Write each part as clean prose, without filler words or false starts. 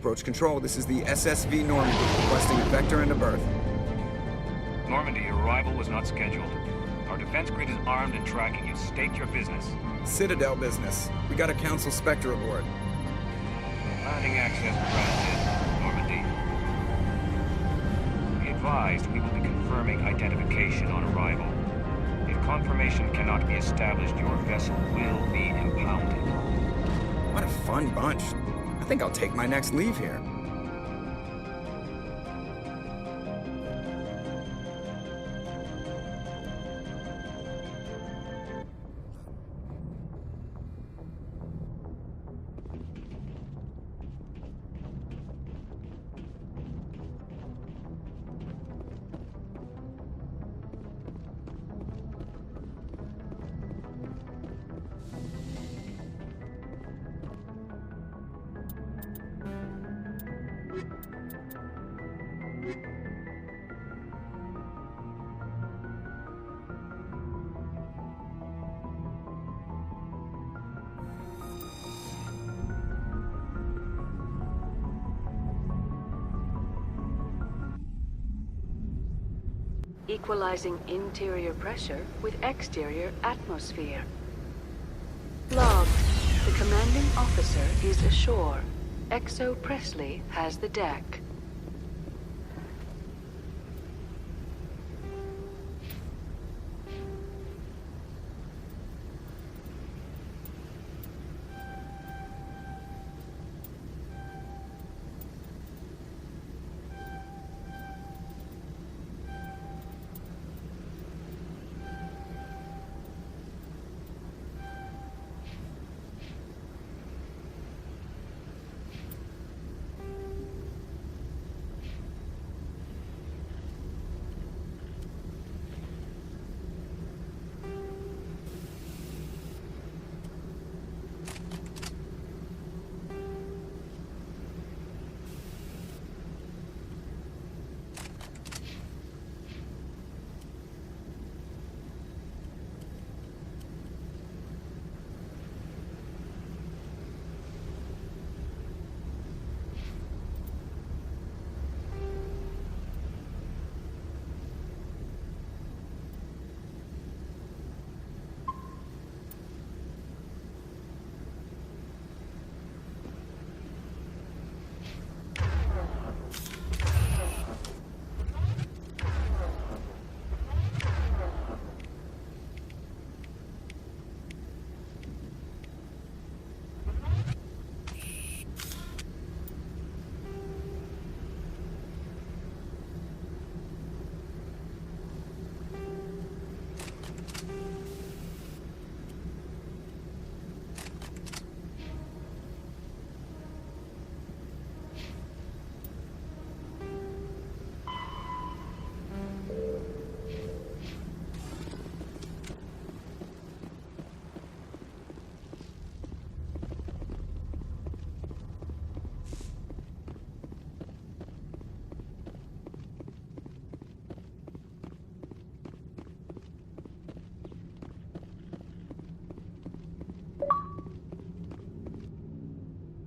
Approach control, this is the SSV Normandy, requesting a vector and a berth. Normandy, your arrival was not scheduled. Our defense grid is armed and tracking you. State your business. Citadel business. We got a Council Spectre aboard. Landing access granted, Normandy. Be advised, we will be confirming identification on arrival. If confirmation cannot be established, your vessel will be impounded. What a fun bunch. I think I'll take my next leave here. Equalizing interior pressure with exterior atmosphere. Logged. The commanding officer is ashore. Exo Presley has the deck.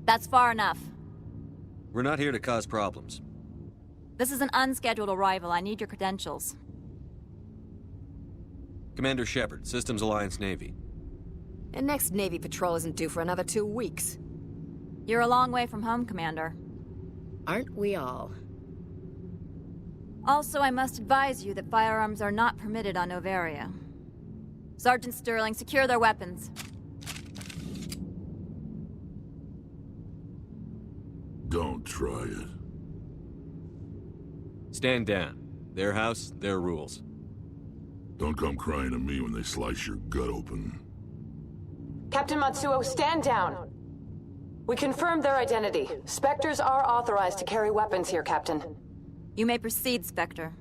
That's far enough. We're not here to cause problems. This is an unscheduled arrival. I need your credentials. Commander Shepard, Systems Alliance Navy. And next Navy patrol isn't due for another 2 weeks. You're a long way from home, Commander. Aren't we all? Also, I must advise you that firearms are not permitted on Noveria. Sergeant Sterling, secure their weapons. Don't try it. Stand down. Their house, their rules. Don't come crying to me when they slice your gut open. Captain Matsuo, stand down. We confirmed their identity. Spectres are authorized to carry weapons here, Captain. You may proceed, Spectre.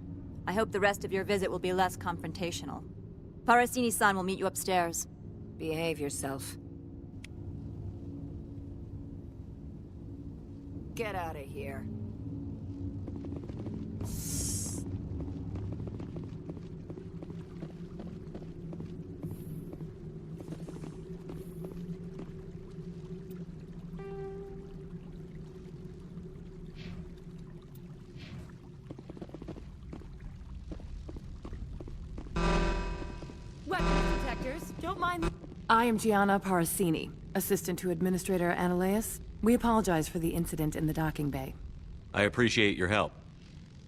I hope the rest of your visit will be less confrontational. Parasini-san will meet you upstairs. Behave yourself. Get out of here. Weapons detectors, don't mind. I am Gianna Parasini, assistant to Administrator Ananias. We apologize for the incident in the docking bay. I appreciate your help.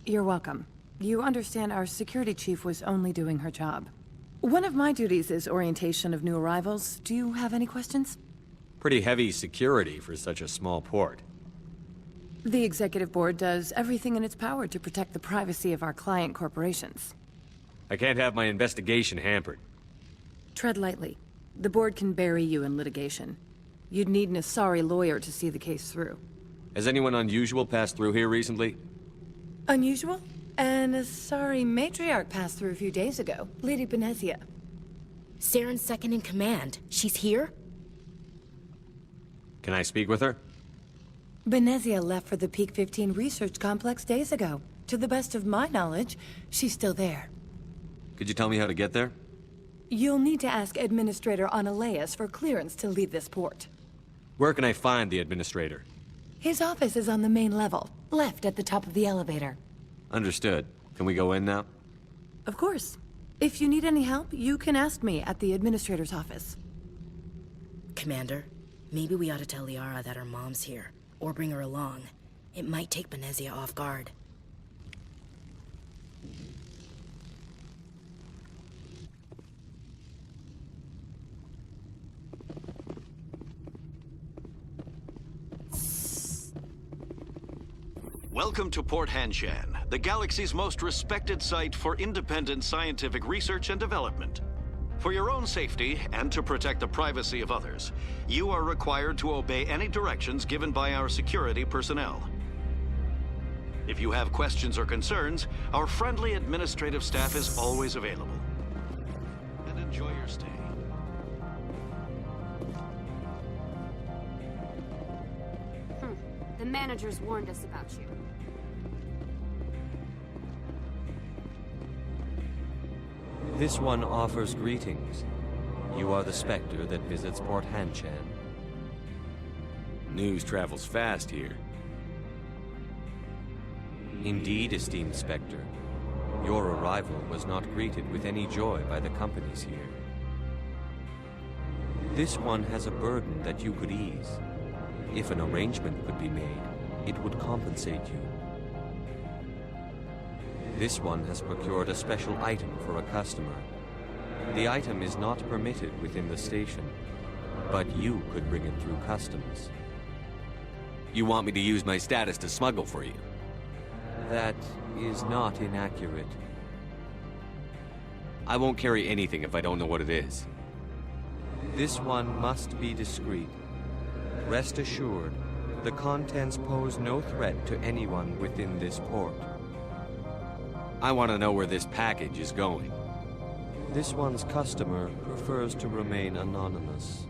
You're welcome. You understand our security chief was only doing her job. One of my duties is orientation of new arrivals. Do you have any questions? Pretty heavy security for such a small port. The executive board does everything in its power to protect the privacy of our client corporations. I can't have my investigation hampered. Tread lightly. The board can bury you in litigation. You'd need an Asari lawyer to see the case through. Has anyone unusual passed through here recently? Unusual? An Asari matriarch passed through a few days ago. Lady Benezia. Saren's second in command. She's here? Can I speak with her? Benezia left for the Peak 15 research complex days ago. To the best of my knowledge, she's still there. Could you tell me how to get there? You'll need to ask Administrator Ananias for clearance to leave this port. Where can I find the administrator? His office is on the main level, left at the top of the elevator. Understood. Can we go in now? Of course. If you need any help, you can ask me at the Administrator's office. Commander, maybe we ought to tell Liara that her mom's here, or bring her along. It might take Benezia off guard. Welcome to Port Hanshan, the galaxy's most respected site for independent scientific research and development. For your own safety and to protect the privacy of others, you are required to obey any directions given by our security personnel. If you have questions or concerns, our friendly administrative staff is always available. And enjoy your stay. The managers warned us about you. This one offers greetings. You are the Spectre that visits Port Hanshan. News travels fast here. Indeed, esteemed Spectre. Your arrival was not greeted with any joy by the companies here. This one has a burden that you could ease. If an arrangement could be made, it would compensate you. This one has procured a special item for a customer. The item is not permitted within the station, but you could bring it through customs. You want me to use my status to smuggle for you? That is not inaccurate. I won't carry anything if I don't know what it is. This one must be discreet. Rest assured, the contents pose no threat to anyone within this port. I want to know where this package is going. This one's customer prefers to remain anonymous.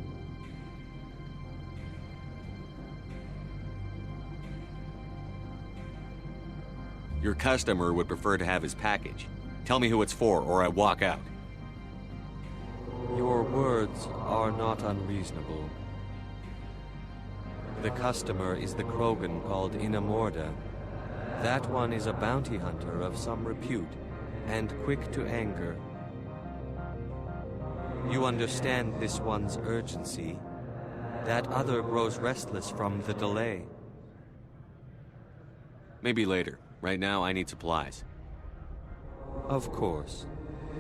Your customer would prefer to have his package. Tell me who it's for, or I walk out. Your words are not unreasonable. The customer is the Krogan called Inamorda. That one is a bounty hunter of some repute, and quick to anger. You understand this one's urgency. That other grows restless from the delay. Maybe later. Right now, I need supplies. Of course.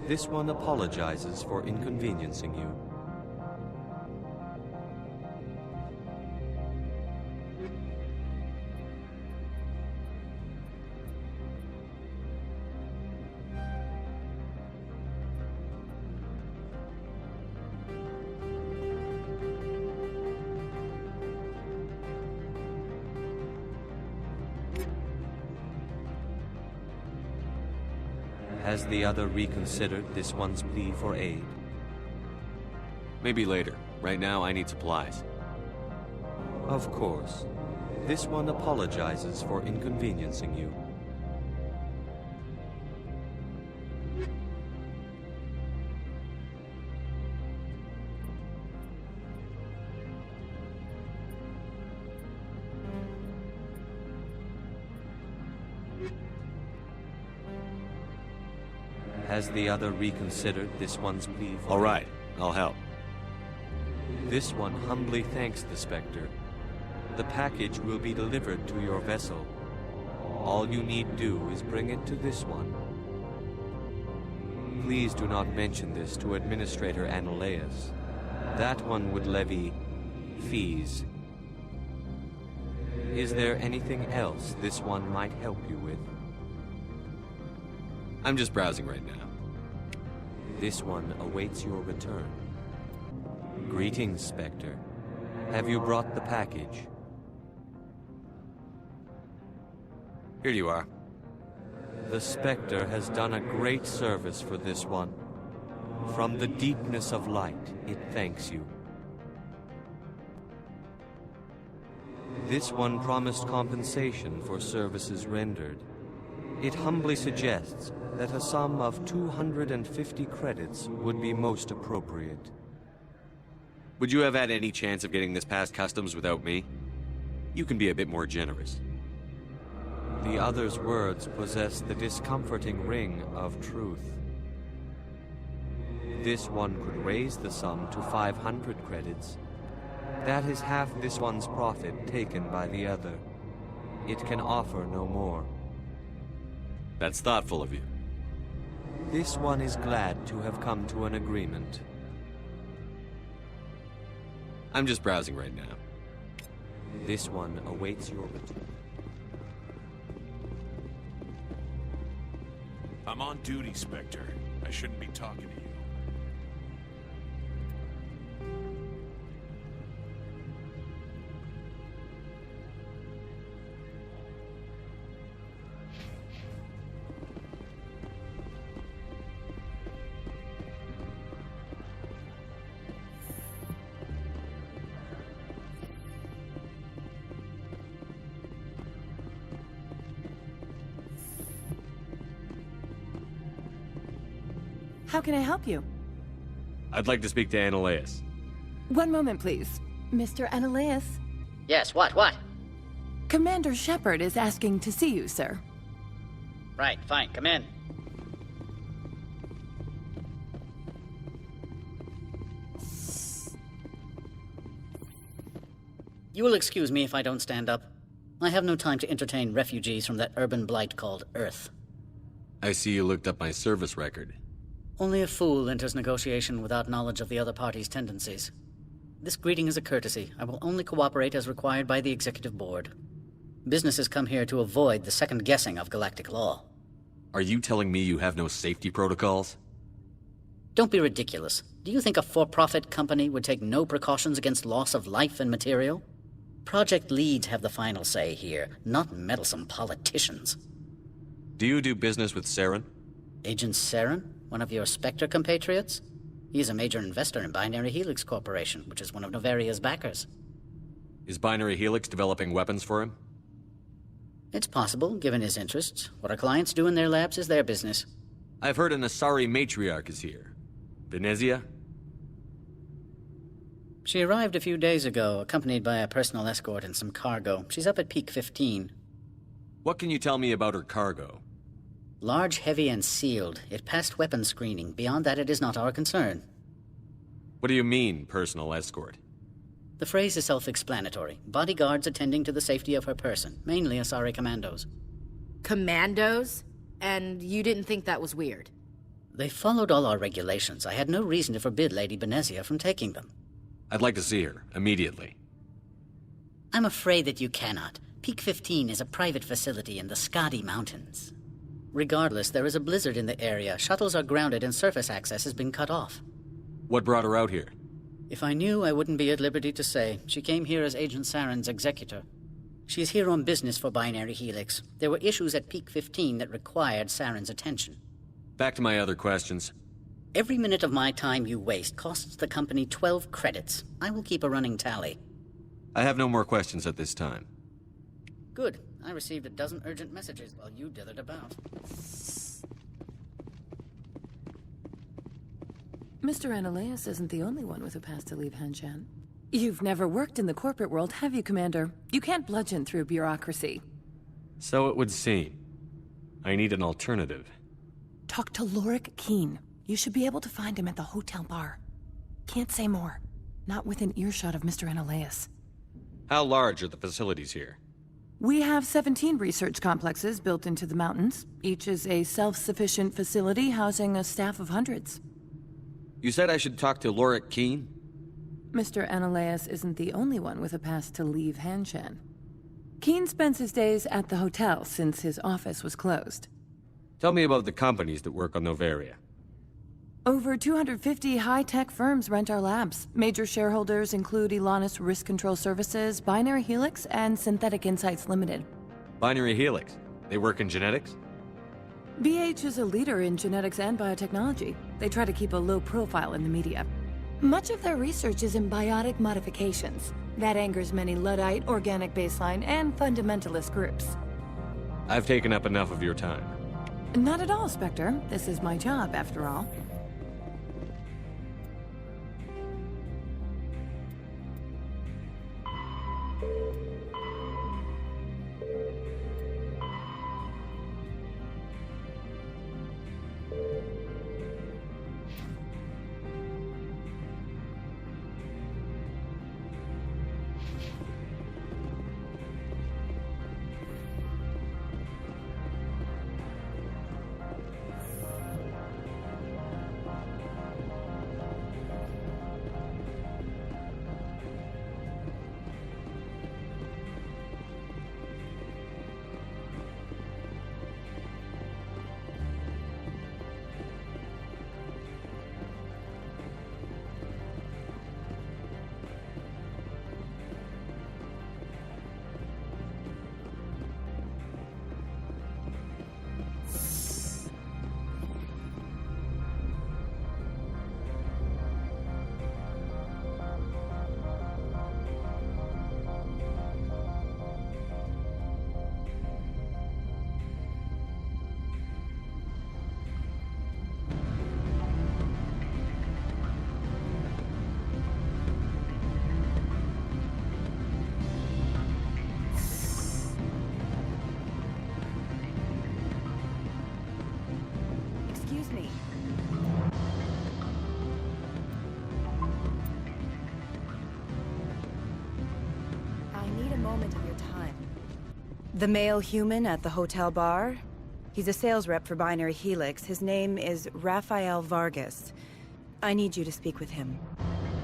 This one apologizes for inconveniencing you. Has the other reconsidered this one's plea for aid? Maybe later. Right now, I need supplies. Of course. This one apologizes for inconveniencing you. Has the other reconsidered this one's plea for... All right, I'll help. This one humbly thanks the Spectre. The package will be delivered to your vessel. All you need do is bring it to this one. Please do not mention this to Administrator Annaleus. That one would levy fees. Is there anything else this one might help you with? I'm just browsing right now. This one awaits your return. Greetings, Spectre. Have you brought the package? Here you are. The Spectre has done a great service for this one. From the deepness of light, it thanks you. This one promised compensation for services rendered. It humbly suggests that a sum of 250 credits would be most appropriate. Would you have had any chance of getting this past customs without me? You can be a bit more generous. The other's words possess the discomforting ring of truth. This one could raise the sum to 500 credits. That is half this one's profit taken by the other. It can offer no more. That's thoughtful of you. This one is glad to have come to an agreement. I'm just browsing right now. This one awaits your return. I'm on duty, Spectre. I shouldn't be talking to you. How can I help you? I'd like to speak to Annaleus. One moment, please. Mr. Annaleus? Yes, what? Commander Shepard is asking to see you, sir. Right, fine, come in. You will excuse me if I don't stand up. I have no time to entertain refugees from that urban blight called Earth. I see you looked up my service record. Only a fool enters negotiation without knowledge of the other party's tendencies. This greeting is a courtesy. I will only cooperate as required by the Executive Board. Businesses come here to avoid the second guessing of galactic law. Are you telling me you have no safety protocols? Don't be ridiculous. Do you think a for-profit company would take no precautions against loss of life and material? Project leads have the final say here, not meddlesome politicians. Do you do business with Saren? Agent Saren? One of your Spectre compatriots? He's a major investor in Binary Helix Corporation, which is one of Noveria's backers. Is Binary Helix developing weapons for him? It's possible, given his interests. What our clients do in their labs is their business. I've heard an Asari matriarch is here. Venezia? She arrived a few days ago, accompanied by a personal escort and some cargo. She's up at Peak 15. What can you tell me about her cargo? Large, heavy, and sealed. It passed weapons screening. Beyond that, it is not our concern. What do you mean, personal escort? The phrase is self-explanatory. Bodyguards attending to the safety of her person, mainly Asari commandos. Commandos? And you didn't think that was weird? They followed all our regulations. I had no reason to forbid Lady Benezia from taking them. I'd like to see her, immediately. I'm afraid that you cannot. Peak 15 is a private facility in the Skadi Mountains. Regardless, there is a blizzard in the area. Shuttles are grounded and surface access has been cut off. What brought her out here? If I knew, I wouldn't be at liberty to say. She came here as Agent Saren's executor. She's here on business for Binary Helix. There were issues at Peak 15 that required Saren's attention. Back to my other questions. Every minute of my time you waste costs the company 12 credits. I will keep a running tally. I have no more questions at this time. Good. I received a dozen urgent messages while you dithered about. Mr. Annoleus isn't the only one with a past to leave Hanshan. You've never worked in the corporate world, have you, Commander? You can't bludgeon through bureaucracy. So it would seem. I need an alternative. Talk to Lorik Keen. You should be able to find him at the hotel bar. Can't say more. Not within earshot of Mr. Annoleus. How large are the facilities here? We have 17 research complexes built into the mountains. Each is a self-sufficient facility housing a staff of hundreds. You said I should talk to Lorik Keen? Mr. Annoleus isn't the only one with a pass to leave Hanshan. Keen spends his days at the hotel since his office was closed. Tell me about the companies that work on Noveria. Over 250 high-tech firms rent our labs. Major shareholders include Elanus Risk Control Services, Binary Helix, and Synthetic Insights Limited. Binary Helix? They work in genetics? BH is a leader in genetics and biotechnology. They try to keep a low profile in the media. Much of their research is in biotic modifications. That angers many Luddite, organic baseline, and fundamentalist groups. I've taken up enough of your time. Not at all, Spectre. This is my job, after all. The male human at the hotel bar? He's a sales rep for Binary Helix. His name is Rafael Vargas. I need you to speak with him.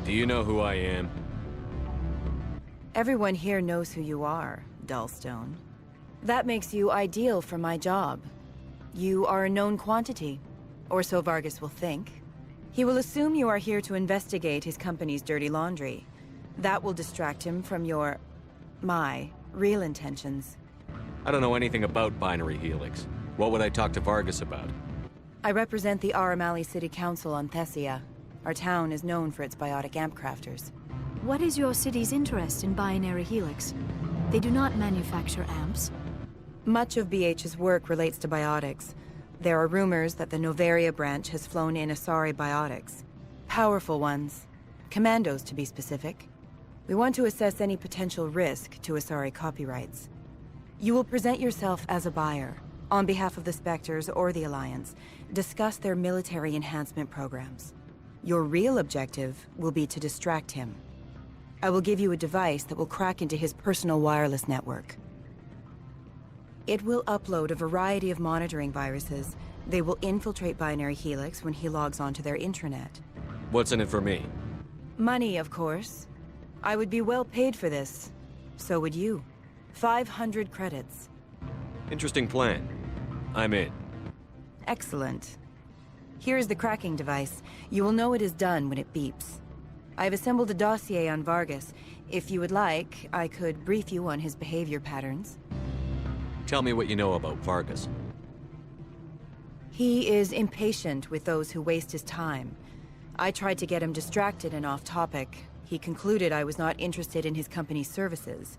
Do you know who I am? Everyone here knows who you are, Dullstone. That makes you ideal for my job. You are a known quantity, or so Vargas will think. He will assume you are here to investigate his company's dirty laundry. That will distract him from my real intentions. I don't know anything about Binary Helix. What would I talk to Vargas about? I represent the Aramali City Council on Thessia. Our town is known for its biotic amp crafters. What is your city's interest in Binary Helix? They do not manufacture amps. Much of BH's work relates to biotics. There are rumors that the Noveria branch has flown in Asari biotics. Powerful ones. Commandos, to be specific. We want to assess any potential risk to Asari copyrights. You will present yourself as a buyer, on behalf of the Spectres or the Alliance, discuss their military enhancement programs. Your real objective will be to distract him. I will give you a device that will crack into his personal wireless network. It will upload a variety of monitoring viruses. They will infiltrate Binary Helix when he logs onto their intranet. What's in it for me? Money, of course. I would be well paid for this. So would you. 500 credits. Interesting plan. I'm in. Excellent. Here's the cracking device. You will know it is done when it beeps. I've assembled a dossier on Vargas. If you would like, I could brief you on his behavior patterns. Tell me what you know about Vargas. He is impatient with those who waste his time. I tried to get him distracted and off topic. He concluded I was not interested in his company's services.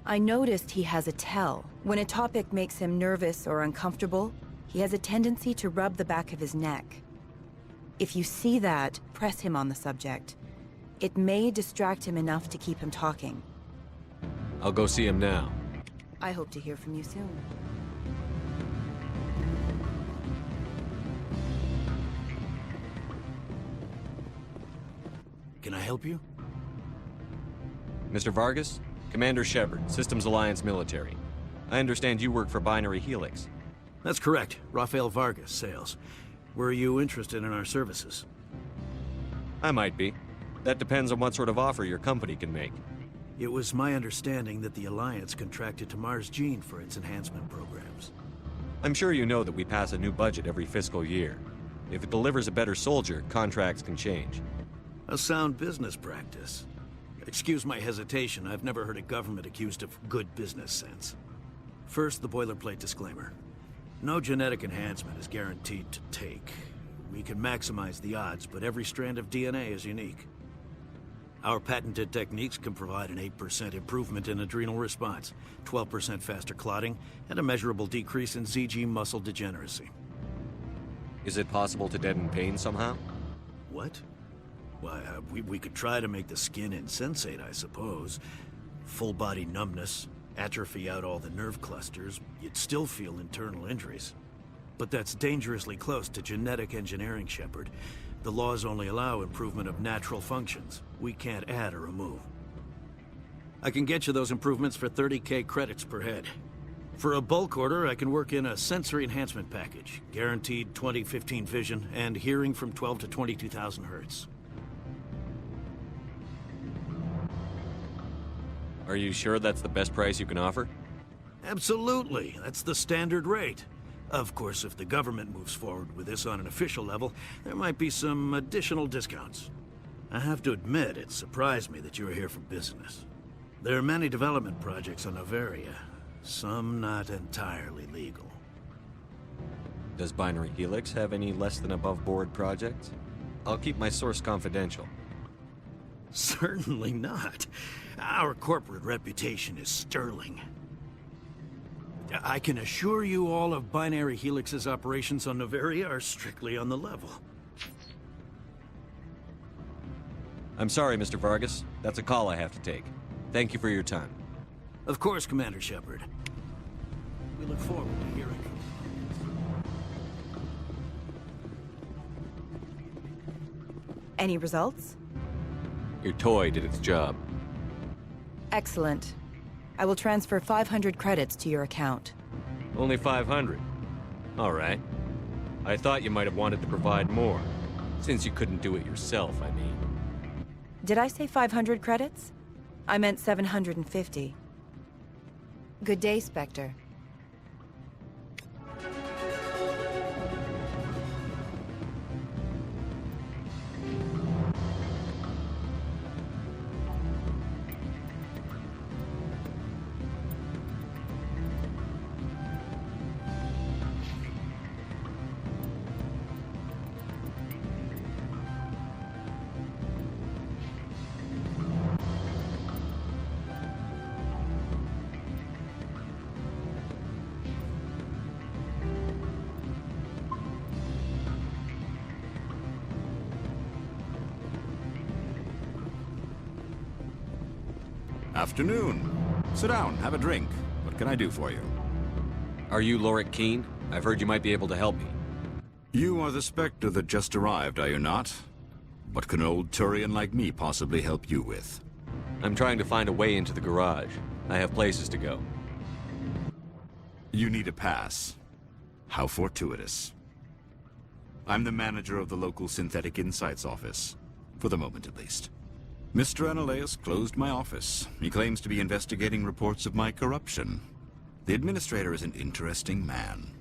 I noticed he has a tell. When a topic makes him nervous or uncomfortable, he has a tendency to rub the back of his neck. If you see that, press him on the subject. It may distract him enough to keep him talking. I'll go see him now. I hope to hear from you soon. Can I help you? Mr. Vargas? Commander Shepard, Systems Alliance Military. I understand you work for Binary Helix. That's correct. Rafael Vargas, sales. Were you interested in our services? I might be. That depends on what sort of offer your company can make. It was my understanding that the Alliance contracted to Mars Gene for its enhancement programs. I'm sure you know that we pass a new budget every fiscal year. If it delivers a better soldier, contracts can change. A sound business practice. Excuse my hesitation, I've never heard a government accused of good business sense. First, the boilerplate disclaimer. No genetic enhancement is guaranteed to take. We can maximize the odds, but every strand of DNA is unique. Our patented techniques can provide an 8% improvement in adrenal response, 12% faster clotting, and a measurable decrease in ZG muscle degeneracy. Is it possible to deaden pain somehow? What? Why, we could try to make the skin insensate, I suppose. Full body numbness, atrophy out all the nerve clusters, you'd still feel internal injuries. But that's dangerously close to genetic engineering, Shepard. The laws only allow improvement of natural functions. We can't add or remove. I can get you those improvements for 30K credits per head. For a bulk order, I can work in a sensory enhancement package. Guaranteed 20/15 vision and hearing from 12 to 22,000 hertz. Are you sure that's the best price you can offer? Absolutely. That's the standard rate. Of course, if the government moves forward with this on an official level, there might be some additional discounts. I have to admit, it surprised me that you were here for business. There are many development projects on Noveria, some not entirely legal. Does Binary Helix have any less than above board projects? I'll keep my source confidential. Certainly not. Our corporate reputation is sterling. I can assure you all of Binary Helix's operations on Noveria are strictly on the level. I'm sorry, Mr. Vargas. That's a call I have to take. Thank you for your time. Of course, Commander Shepard. We look forward to hearing from you. Any results? Your toy did its job. Excellent. I will transfer 500 credits to your account. Only 500. All right. I thought you might have wanted to provide more. Since you couldn't do it yourself, I mean. Did I say 500 credits? I meant 750. Good day, Spectre. Afternoon. Sit down, have a drink. What can I do for you? Are you Lorik Keene? I've heard you might be able to help me. You are the Spectre that just arrived, are you not? What can an old Turian like me possibly help you with? I'm trying to find a way into the garage. I have places to go. You need a pass. How fortuitous. I'm the manager of the local Synthetic Insights office. For the moment, at least. Mr. Annaleus closed my office. He claims to be investigating reports of my corruption. The administrator is an interesting man.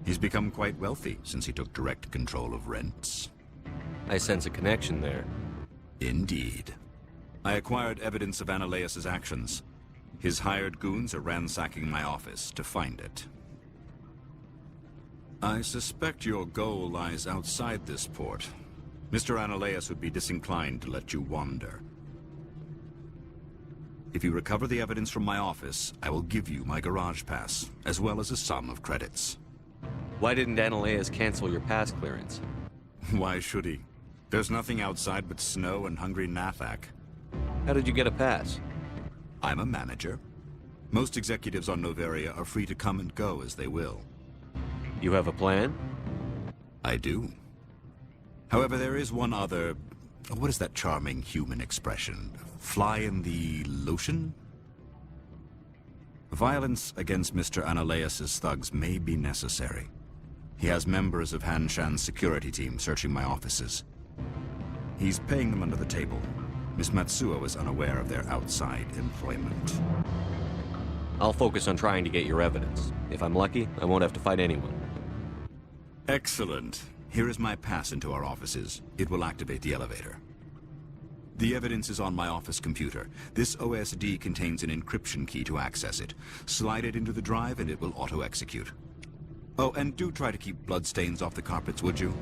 He's become quite wealthy since he took direct control of rents. I sense a connection there. Indeed. I acquired evidence of Annaleus's actions. His hired goons are ransacking my office to find it. I suspect your goal lies outside this port. Mr. Annaleus would be disinclined to let you wander. If you recover the evidence from my office, I will give you my garage pass, as well as a sum of credits. Why didn't Annaleus cancel your pass clearance? Why should he? There's nothing outside but snow and hungry Nathak. How did you get a pass? I'm a manager. Most executives on Noveria are free to come and go as they will. You have a plan? I do. However, there is one other... What is that charming human expression? Fly in the lotion? Violence against Mr. Annaleus's thugs may be necessary. He has members of Han Shan's security team searching my offices. He's paying them under the table. Miss Matsuo is unaware of their outside employment. I'll focus on trying to get your evidence. If I'm lucky, I won't have to fight anyone. Excellent. Here is my pass into our offices. It will activate the elevator. The evidence is on my office computer. This OSD contains an encryption key to access it. Slide it into the drive and it will auto-execute. Oh, and do try to keep bloodstains off the carpets, would you?